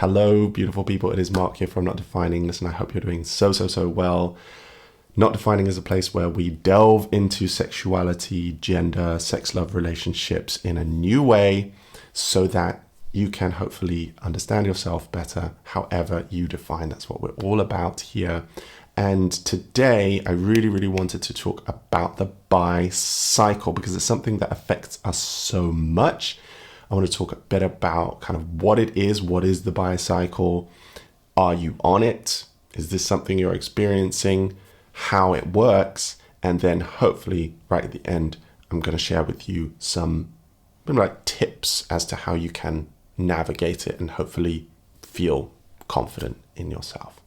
Hello, beautiful people. It is Mark here from Not Defining. Listen, I hope you're doing so well. Not Defining is a place where we delve into sexuality, gender, sex, love, relationships in a new way so that you can hopefully understand yourself better however you define. That's what we're all about here. And today, I really wanted to talk about the bi cycle because it's something that affects us so much. I want to talk a bit about kind of what it is. What is the bi cycle? Are you on it? Is this something you're experiencing? How it works? And then hopefully right at the end, I'm going to share with you some tips as to how you can navigate it and hopefully feel confident in yourself.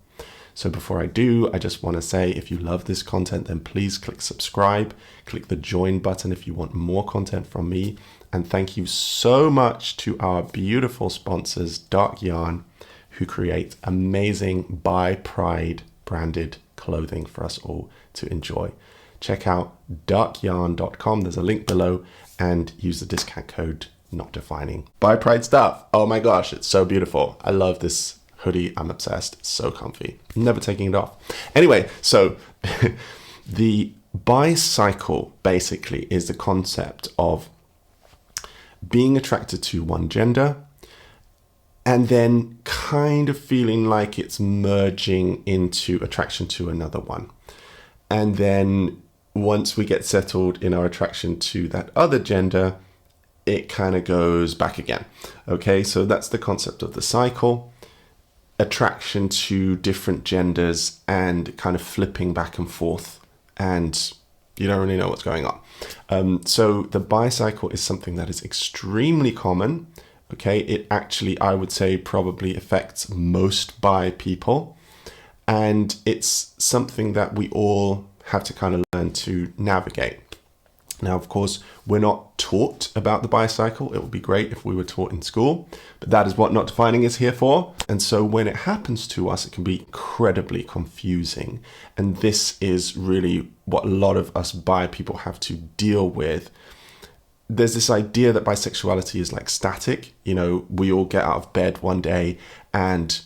So before I do, I just want to say if you love this content, then please click subscribe, click the join button if you want more content from me. And thank you so much to our beautiful sponsors, Dark Yarn, who create amazing Bi Pride branded clothing for us all to enjoy. Check out darkyarn.com. There's a link below and use the discount code Not Defining. Bi Pride stuff. Oh my gosh, it's so beautiful. I love this hoodie. I'm obsessed. It's so comfy. Never taking it off. Anyway, so the bi cycle basically is the concept of being attracted to one gender and then kind of feeling like it's merging into attraction to another one. And then once we get settled in our attraction to that other gender, it kind of goes back again. Okay, so that's the concept of the cycle. Attraction to different genders and kind of flipping back and forth, and you don't really know what's going on. So the bi cycle is something that is extremely common. Okay, it actually, I would say, probably affects most bi people, and it's something that we all have to kind of learn to navigate. Now, of course, we're not taught about the bi cycle. It would be great if we were taught in school, but that is what Not Defining is here for. And so when it happens to us, it can be incredibly confusing. And this is really what a lot of us bi people have to deal with. There's this idea that bisexuality is like static. You know, we all get out of bed one day and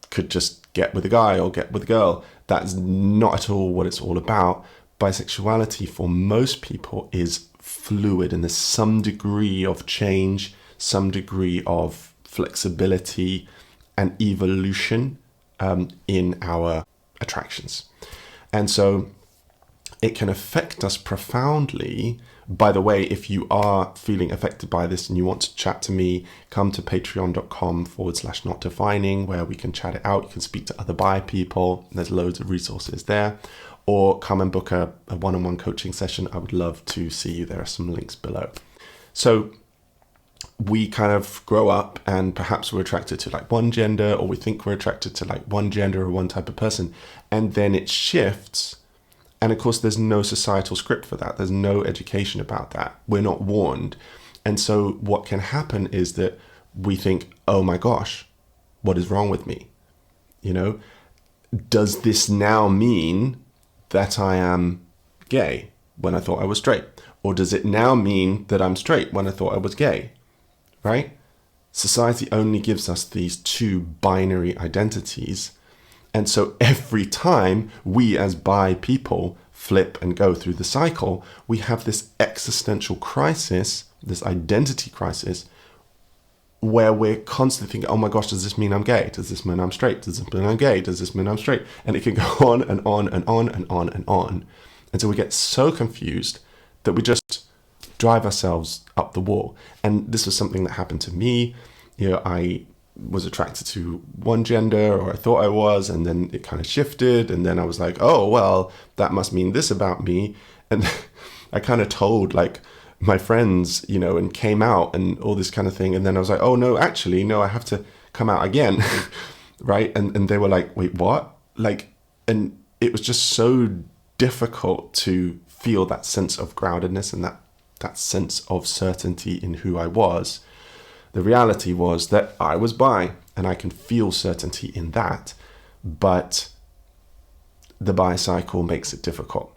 could just get with a guy or get with a girl. That's not at all what it's all about. Bisexuality for most people is fluid, and there's some degree of change, some degree of flexibility and evolution in our attractions. And so it can affect us profoundly. By the way, if you are feeling affected by this and you want to chat to me, come to patreon.com/not defining, where we can chat it out. You can speak to other bi people. There's loads of resources there. Or come and book a one-on-one coaching session. I would love to see you. There are some links below. So we kind of grow up and perhaps we're attracted to like one gender, or we think we're attracted to like one gender or one type of person. And then it shifts. And of course, there's no societal script for that. There's no education about that. We're not warned. And so what can happen is that we think, oh my gosh, what is wrong with me? You know, does this now mean that I am gay when I thought I was straight? Or does it now mean that I'm straight when I thought I was gay? Right? Society only gives us these two binary identities. And so every time we as bi people flip and go through the cycle, we have this existential crisis, this identity crisis, where we're constantly thinking, oh my gosh, does this mean I'm gay? Does this mean I'm straight? Does this mean I'm gay? Does this mean I'm straight? And it can go on and on and on and on and on. And so we get so confused that we just drive ourselves up the wall. And this was something that happened to me. You know, I was attracted to one gender, or I thought I was, and then it kind of shifted. And then I was like, oh, well, that must mean this about me. And I kind of told like my friends, you know, and came out and all this kind of thing. And then I was like, oh no, actually, no, I have to come out again. Right. And they were like, wait, what? Like, and it was just so difficult to feel that sense of groundedness and that sense of certainty in who I was. The reality was that I was bi, and I can feel certainty in that, but the bi cycle makes it difficult.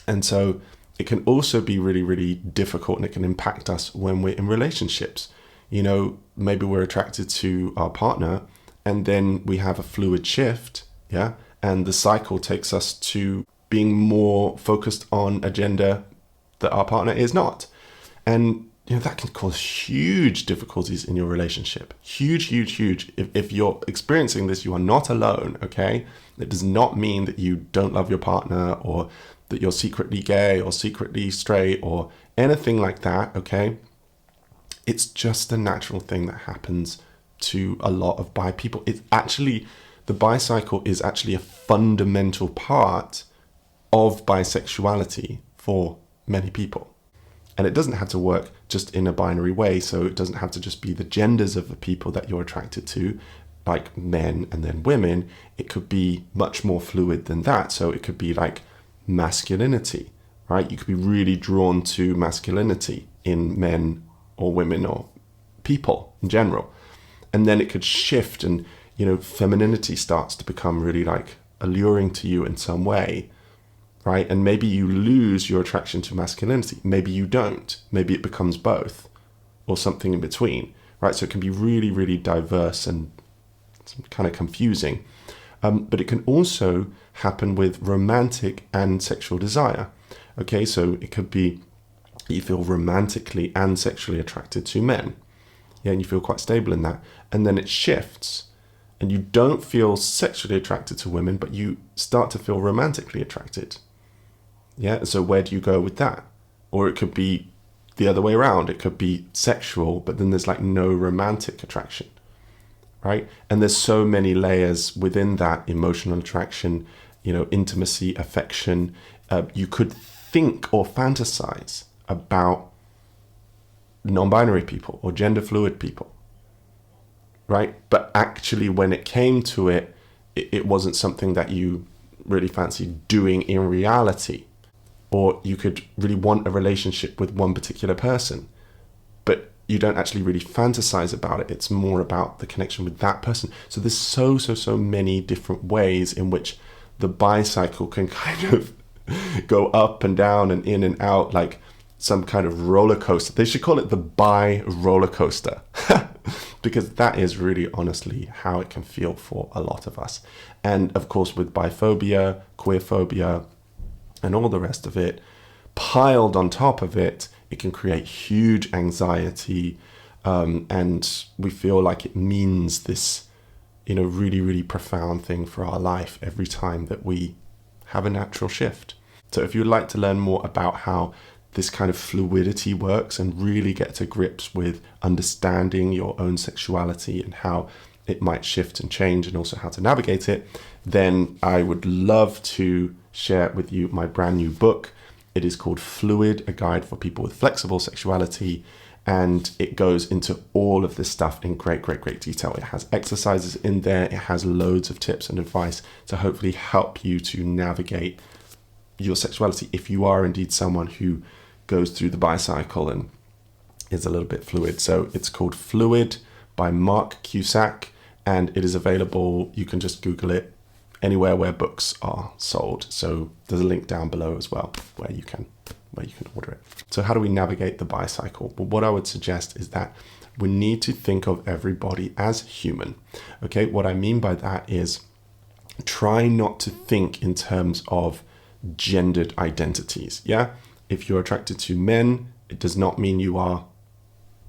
And so it can also be really, really difficult, and it can impact us when we're in relationships. Maybe we're attracted to our partner and then we have a fluid shift, yeah? And the cycle takes us to being more focused on a gender that our partner is not. And that can cause huge difficulties in your relationship. Huge, huge, huge. If you're experiencing this, you are not alone, okay? It does not mean that you don't love your partner or that you're secretly gay or secretly straight or anything like that, okay? It's just a natural thing that happens to a lot of bi people. It's actually, the bicycle is actually a fundamental part of bisexuality for many people. And it doesn't have to work just in a binary way. So it doesn't have to just be the genders of the people that you're attracted to, like men and then women. It could be much more fluid than that. So it could be like masculinity, right? You could be really drawn to masculinity in men or women or people in general. And then it could shift and, femininity starts to become really like alluring to you in some way. Right? And maybe you lose your attraction to masculinity. Maybe you don't. Maybe it becomes both or something in between, right? So it can be really, really diverse and kind of confusing. But it can also happen with romantic and sexual desire. Okay, so it could be you feel romantically and sexually attracted to men. Yeah, and you feel quite stable in that. And then it shifts and you don't feel sexually attracted to women, but you start to feel romantically attracted. Yeah, so where do you go with that? Or it could be the other way around. It could be sexual, but then there's like no romantic attraction, right? And there's so many layers within that: emotional attraction, intimacy, affection. You could think or fantasize about non-binary people or gender fluid people, right? But actually, when it came to it, it wasn't something that you really fancied doing in reality. Or you could really want a relationship with one particular person, but you don't actually really fantasize about it. It's more about the connection with that person. So there's so many different ways in which the bicycle can kind of go up and down and in and out like some kind of roller coaster. They should call it the bi roller coaster because that is really honestly how it can feel for a lot of us. And of course, with biphobia, queerphobia, and all the rest of it, piled on top of it, it can create huge anxiety. And we feel like it means this, really, really profound thing for our life every time that we have a natural shift. So if you'd like to learn more about how this kind of fluidity works and really get to grips with understanding your own sexuality and how it might shift and change and also how to navigate it, then I would love to share with you my brand new book. It is called Fluid, a guide for people with flexible sexuality. And it goes into all of this stuff in great detail. It has exercises in there. It has loads of tips and advice to hopefully help you to navigate your sexuality if you are indeed someone who goes through the bicycle and is a little bit fluid. So it's called Fluid by Mark Cusack, and it is available. You can just Google it anywhere where books are sold. So there's a link down below as well where you can order it. So how do we navigate the bicycle? Well, what I would suggest is that we need to think of everybody as human. Okay, what I mean by that is try not to think in terms of gendered identities. Yeah, if you're attracted to men, it does not mean you are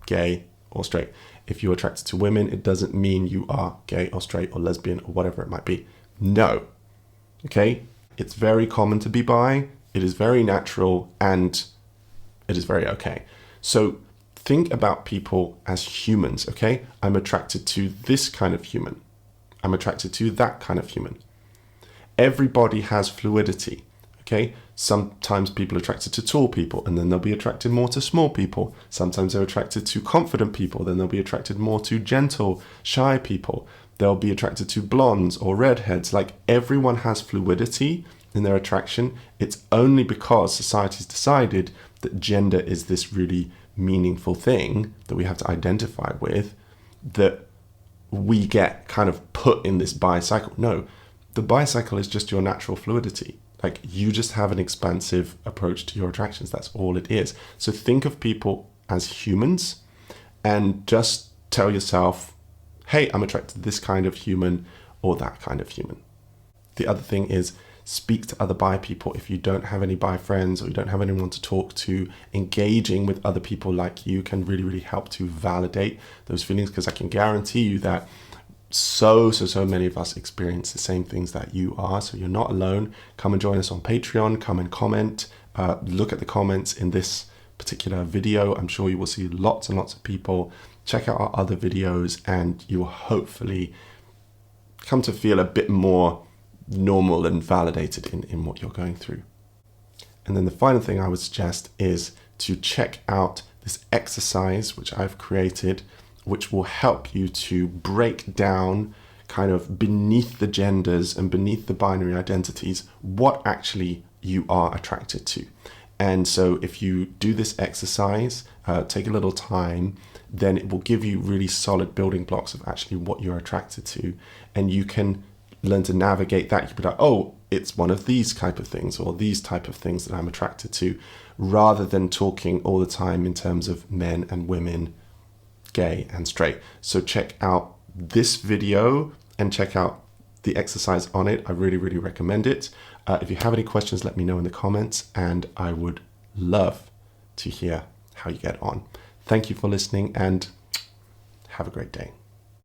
gay or straight. If you're attracted to women, it doesn't mean you are gay or straight or lesbian or whatever it might be. No. Okay? It's very common to be bi. It is very natural and it is very okay. So think about people as humans, okay? I'm attracted to this kind of human. I'm attracted to that kind of human. Everybody has fluidity, okay? Sometimes people are attracted to tall people and then they'll be attracted more to small people. Sometimes they're attracted to confident people, then they'll be attracted more to gentle, shy people. They'll be attracted to blondes or redheads. Like everyone has fluidity in their attraction. It's only because society's decided that gender is this really meaningful thing that we have to identify with that we get kind of put in this bicycle. No, the bicycle is just your natural fluidity. Like you just have an expansive approach to your attractions. That's all it is. So think of people as humans and just tell yourself, hey, I'm attracted to this kind of human or that kind of human. The other thing is speak to other bi people. If you don't have any bi friends or you don't have anyone to talk to, engaging with other people like you can really, really help to validate those feelings, because I can guarantee you that so many of us experience the same things that you are. So you're not alone. Come and join us on Patreon. Come and comment. Look at the comments in this particular video. I'm sure you will see lots and lots of people. Check out our other videos and you will hopefully come to feel a bit more normal and validated in what you're going through. And then the final thing I would suggest is to check out this exercise which I've created, which will help you to break down kind of beneath the genders and beneath the binary identities, what actually you are attracted to. And so if you do this exercise, take a little time, then it will give you really solid building blocks of actually what you're attracted to. And you can learn to navigate that. You can be like, oh, it's one of these type of things or these type of things that I'm attracted to, rather than talking all the time in terms of men and women, gay and straight. So check out this video and check out the exercise on it. I really, really recommend it. If you have any questions, let me know in the comments, and I would love to hear how you get on. Thank you for listening and have a great day.